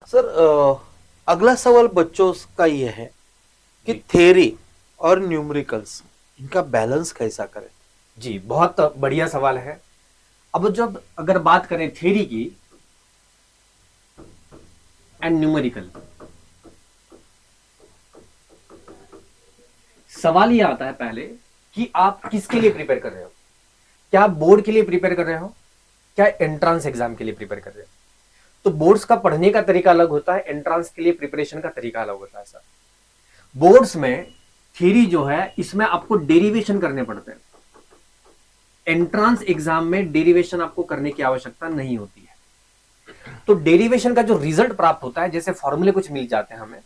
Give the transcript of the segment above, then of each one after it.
Sir अगला सवाल बच्चों का ये है कि जी। थ्योरी और न्यूमेरिकल्स इनका बैलेंस कैसा करें। जी, बहुत बढ़िया सवाल है। अब जब अगर बात करें थ्योरी की एंड न्यूमेरिकल, सवाल ये आता है पहले कि आप किसके लिए प्रिपेयर कर रहे हो। क्या आप बोर्ड के लिए प्रिपेयर कर रहे हो, क्या एंट्रांस एग्जाम के लिए प्रिपेयर कर रहे हो। तो बोर्ड्स का पढ़ने का तरीका अलग होता है, एंट्रांस के लिए प्रिपरेशन का तरीका अलग होता है सर। बोर्ड्स में थ्योरी जो है इसमें आपको डेरिवेशन करने पड़ते हैं। एंट्रांस एग्जाम में डेरिवेशन आपको करने की आवश्यकता नहीं होती है। तो डेरिवेशन का जो रिजल्ट प्राप्त होता है, जैसे फॉर्मूले कुछ मिल जाते हैं हमें,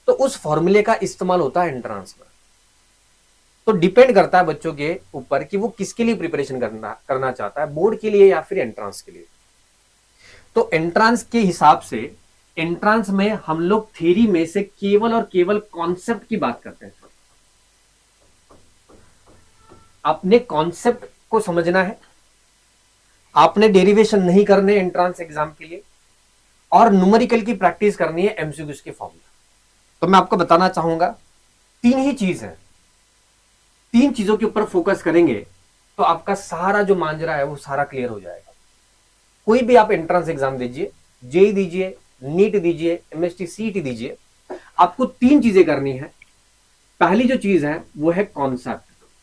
तो उस फॉर्मूले का इस्तेमाल होता है एंट्रांस में। तो डिपेंड करता है बच्चों के ऊपर कि वो किसके लिए प्रिपरेशन करना चाहता है, बोर्ड के लिए या फिर एंट्रांस के लिए। तो एंट्रांस के हिसाब से एंट्रांस में हम लोग थ्योरी में से केवल और केवल कॉन्सेप्ट की बात करते हैं। आपने कॉन्सेप्ट को समझना है, आपने डेरिवेशन नहीं करने एंट्रांस एग्जाम के लिए, और न्यूमेरिकल की प्रैक्टिस करनी है एमसीक्यूज के फॉर्मूला। तो मैं आपको बताना चाहूंगा तीन ही चीज है, तीन चीजों के ऊपर फोकस करेंगे तो आपका सारा जो मांजरा है वो सारा क्लियर हो जाएगा। कोई भी आप एंट्रेंस एग्जाम दीजिए, जेई दीजिए, नीट दीजिए, एमएसटी सीईटी दीजिए, आपको तीन चीजें करनी है। पहली जो चीज है वो है कॉन्सेप्ट।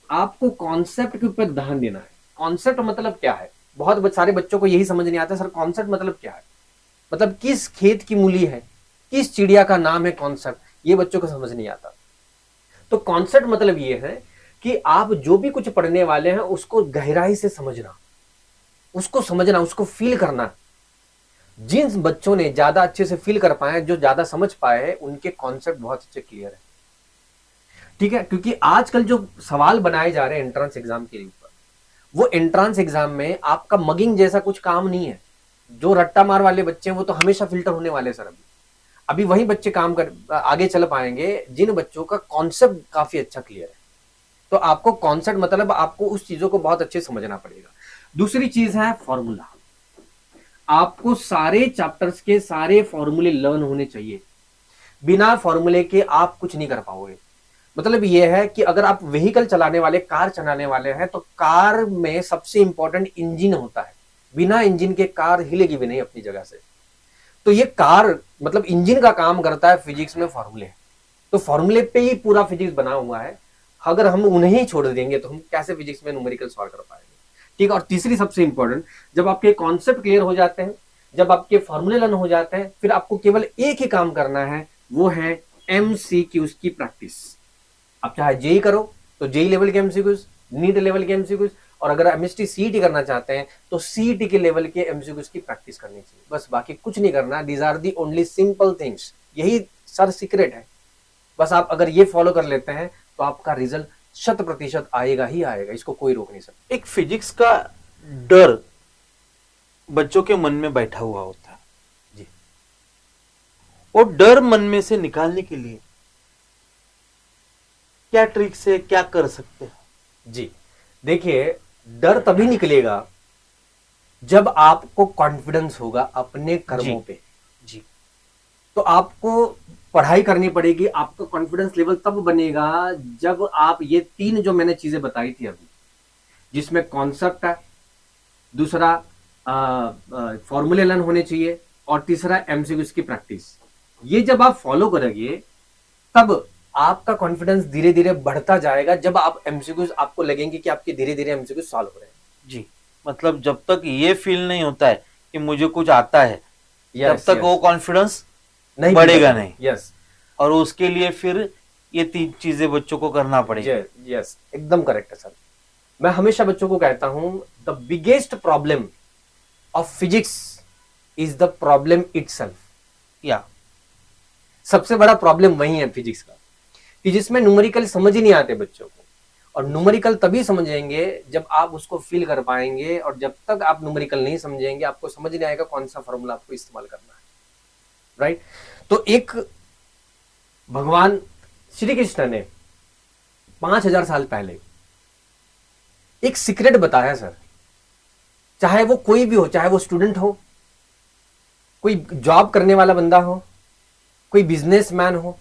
आपको कॉन्सेप्ट के ऊपर ध्यान देना है। कॉन्सेप्ट मतलब क्या है, बहुत सारे बच्चों को यही समझ नहीं आता सर कॉन्सेप्ट मतलब क्या है। मतलब किस खेत की मूली है, किस चिड़िया का नाम है कॉन्सेप्ट, ये बच्चों को समझ नहीं आता। तो कॉन्सेप्ट मतलब ये है कि आप जो भी कुछ पढ़ने वाले हैं उसको गहराई से समझना, उसको फील करना। जिन बच्चों ने ज्यादा अच्छे से फील कर पाए, जो ज्यादा समझ पाए हैं, उनके कॉन्सेप्ट बहुत अच्छे क्लियर है। ठीक है, क्योंकि आजकल जो सवाल बनाए जा रहे हैं एंट्रेंस एग्जाम के ऊपर, वो एंट्रेंस एग्जाम में आपका मगिंग जैसा कुछ काम नहीं है। जो रट्टा मार वाले बच्चे हैं वो तो हमेशा फिल्टर होने वाले सर। अभी अभी वही बच्चे काम कर आगे चल पाएंगे जिन बच्चों का कॉन्सेप्ट काफी अच्छा क्लियर है। तो आपको कॉन्सेप्ट मतलब आपको उस चीजों को बहुत अच्छे समझना पड़ेगा। दूसरी चीज है फॉर्मूला। आपको सारे चैप्टर्स के सारे फॉर्मूले लर्न होने चाहिए। बिना फॉर्मूले के आप कुछ नहीं कर पाओगे। मतलब यह है कि अगर आप व्हीकल चलाने वाले, कार चलाने वाले हैं, तो कार में सबसे इंपॉर्टेंट इंजन होता है। बिना इंजन के कार हिलेगी भी नहीं अपनी जगह से। तो ये कार मतलब इंजन का काम करता है फिजिक्स में फॉर्मूले। तो फॉर्मूले पे ही पूरा फिजिक्स बना हुआ है। अगर हम उन्हें ही छोड़ देंगे तो हम कैसे फिजिक्स में न्यूमेरिकल सॉल्व कर पाएंगे। ठीक है, और तीसरी सबसे इंपॉर्टेंट, जब आपके कॉन्सेप्ट क्लियर हो जाते हैं, जब आपके फॉर्मूले लर्न हो जाते हैं, फिर आपको केवल एक ही काम करना है, वो है एमसीक्यूज की प्रैक्टिस। आप चाहे जेई करो तो जेई लेवल के एमसीक्यूज, नीट लेवल के एमसीक्यूज, और अगर एमएसटी सीईटी करना चाहते हैं तो सीईटी के लेवल के एमसीक्यूज की प्रैक्टिस करनी चाहिए। बस बाकी कुछ नहीं करना। These are the only simple things. यही सर सीक्रेट है। बस आप अगर ये फॉलो कर लेते हैं तो आपका रिजल्ट 100% आएगा ही आएगा। इसको कोई रोक नहीं सकता। एक फिजिक्स का डर बच्चों के मन में बैठा हुआ होता है। जी वो डर मन में से निकालने के लिए क्या ट्रिक से क्या कर सकते हैं। जी, देखिए, डर तभी निकलेगा जब आपको कॉन्फिडेंस होगा अपने जी कर्मों पे। जी। तो आपको पढ़ाई करनी पड़ेगी। आपका कॉन्फिडेंस लेवल तब बनेगा जब आप ये तीन जो मैंने चीजें बताई थी अभी, जिसमें कॉन्सेप्ट है, दूसरा फॉर्मूले लर्न होने चाहिए, और तीसरा एमसीक्यूज की प्रैक्टिस, ये जब आप फॉलो करेंगे तब आपका कॉन्फिडेंस धीरे धीरे बढ़ता जाएगा। जब आप एमसीक्यूज, आपको लगेंगे कि आपके धीरे धीरे एमसीक्यूज सॉल्व हो रहे हैं। जी, मतलब जब तक ये फील नहीं होता है कि मुझे कुछ आता है, तब यस तक वो यस, कॉन्फिडेंस नहीं बढ़ेगा बिल्डअप, नहीं। यस और उसके लिए फिर ये तीन चीजें बच्चों को करना पड़ेगी। यस, एकदम करेक्ट है सर। मैं हमेशा बच्चों को कहता हूं, the biggest problem of physics is the problem itself. या सबसे बड़ा प्रॉब्लम वही है फिजिक्स का, कि जिसमें न्यूमेरिकल समझ ही नहीं आते बच्चों को। और न्यूमेरिकल तभी समझेंगे जब आप उसको फील कर पाएंगे, और जब तक आप न्यूमेरिकल नहीं समझेंगे आपको समझ नहीं आएगा कौन सा फॉर्मूला आपको इस्तेमाल करना है। राइट। तो एक भगवान श्री कृष्ण ने 5000 साल पहले एक सीक्रेट बताया सर। चाहे वो कोई भी हो, चाहे वो स्टूडेंट हो, कोई जॉब करने वाला बंदा हो, कोई बिजनेसमैन हो,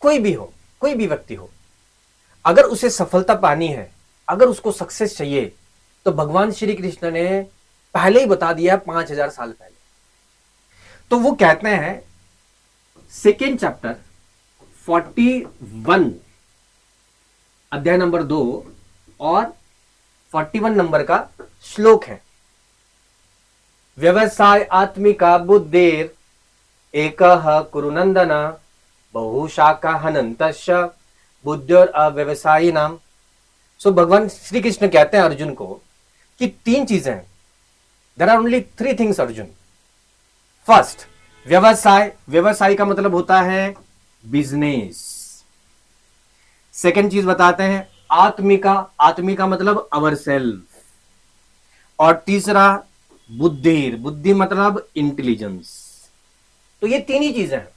कोई भी हो, कोई भी व्यक्ति हो, अगर उसे सफलता पानी है, अगर उसको सक्सेस चाहिए, तो भगवान श्री कृष्ण ने पहले ही बता दिया 5000 साल पहले। तो वो कहते हैं सेकेंड चैप्टर 41 अध्याय नंबर 2 और 41 नंबर का श्लोक है, व्यवसाय आत्मिका बुद्धिर एकः कुरुनंदन बहुशाखा हनंतस्य बुद्धिर अव्यवसायी नाम। सो भगवान श्री कृष्ण कहते हैं अर्जुन को कि 3 चीजें हैं, there are only 3 things Arjun. First, व्यवसाय, व्यवसाय का मतलब होता है बिजनेस। सेकंड चीज बताते हैं आत्मिका, आत्मिका मतलब अवर सेल्फ। और तीसरा बुद्धि, बुद्धि मतलब इंटेलिजेंस। तो ये 3 ही चीजें हैं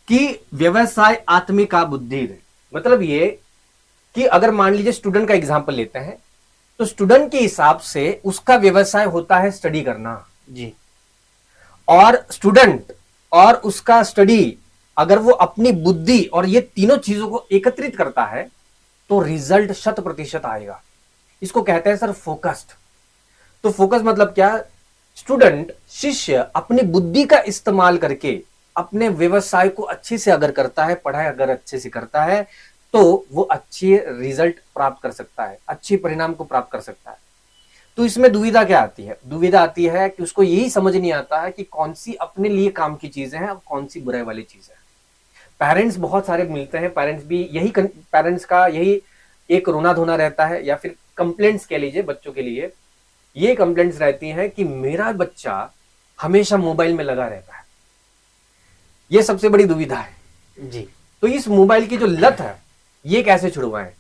कि व्यवसाय आत्मिका बुद्धि, मतलब ये कि अगर मान लीजिए स्टूडेंट का एग्जांपल लेते हैं, तो स्टूडेंट के हिसाब से उसका व्यवसाय होता है स्टडी करना जी। और स्टूडेंट और उसका स्टडी अगर वो अपनी बुद्धि और ये तीनों चीजों को एकत्रित करता है तो रिजल्ट 100% आएगा। इसको कहते हैं सर फोकस्ड। तो फोकस मतलब क्या, स्टूडेंट शिष्य अपनी बुद्धि का इस्तेमाल करके अपने व्यवसाय को अच्छे से अगर करता है, पढ़ाई अगर अच्छे से करता है, तो वो अच्छे रिजल्ट प्राप्त कर सकता है, अच्छे परिणाम को प्राप्त कर सकता है। तो इसमें दुविधा क्या आती है, दुविधा आती है कि उसको यही समझ नहीं आता है कि कौन सी अपने लिए काम की चीजें हैं और कौन सी बुराई वाली चीजें हैं। पेरेंट्स बहुत सारे मिलते हैं, पेरेंट्स भी यही, पेरेंट्स का यही एक रोना धोना रहता है, या फिर कंप्लेंट्स कह लीजिए बच्चों के लिए, ये कंप्लेंट्स रहती हैं कि मेरा बच्चा हमेशा मोबाइल में लगा रहता है। ये सबसे बड़ी दुविधा है जी। तो इस मोबाइल की जो लत है ये कैसे छुड़वाएं।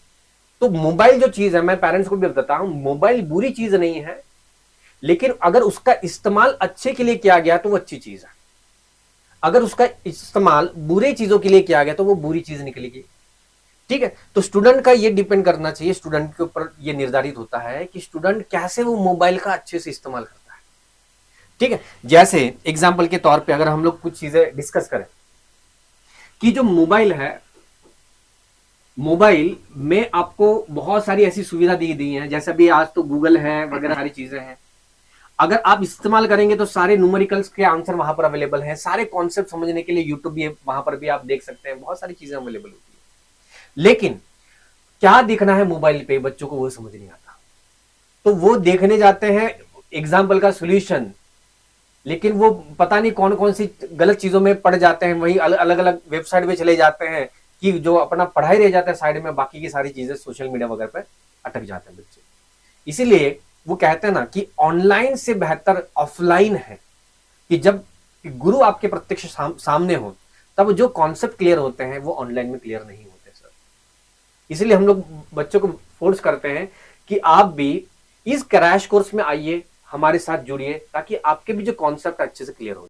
तो मोबाइल जो चीज है, मैं पेरेंट्स को भी बताता हूं, मोबाइल बुरी चीज नहीं है, लेकिन अगर उसका इस्तेमाल अच्छे के लिए किया गया तो वो अच्छी चीज है। अगर उसका इस्तेमाल बुरे चीजों के लिए किया गया तो वो बुरी चीज निकलेगी। ठीक है, तो स्टूडेंट का ये डिपेंड करना चाहिए, स्टूडेंट के ऊपर ये निर्धारित होता है कि स्टूडेंट कैसे वो मोबाइल का अच्छे से इस्तेमाल करता है। ठीक है, जैसे एग्जाम्पल के तौर पे अगर हम लोग कुछ चीजें डिस्कस करें कि जो मोबाइल है, मोबाइल में आपको बहुत सारी ऐसी सुविधा दी गई है, जैसे भी आज तो गूगल है वगैरह सारी चीजें हैं। अगर आप इस्तेमाल करेंगे तो सारे न्यूमेरिकल्स के आंसर वहां पर अवेलेबल हैं, सारे कॉन्सेप्ट समझने के लिए यूट्यूब भी वहां पर भी आप देख सकते हैं, बहुत सारी चीजें अवेलेबल होती है। लेकिन क्या देखना है मोबाइल पे बच्चों को वो समझ नहीं आता, तो वो देखने जाते हैं एग्जाम्पल का सोल्यूशन, लेकिन वो पता नहीं कौन कौन सी गलत चीजों में पड़ जाते हैं, वही अलग अलग वेबसाइट पे चले जाते हैं कि जो अपना पढ़ाई रह जाता है साइड में, बाकी की सारी चीजें सोशल मीडिया वगैरह पे अटक जाते हैं बच्चे। इसीलिए वो कहते हैं ना कि ऑनलाइन से बेहतर ऑफलाइन है, कि जब गुरु आपके प्रत्यक्ष सामने हो तब जो कॉन्सेप्ट क्लियर होते हैं वो ऑनलाइन में क्लियर नहीं होते सर। इसलिए हम लोग बच्चों को फोर्स करते हैं कि आप भी इस क्रैश कोर्स में आइए, हमारे साथ जुड़िए, ताकि आपके भी जो कॉन्सेप्ट अच्छे से क्लियर हो।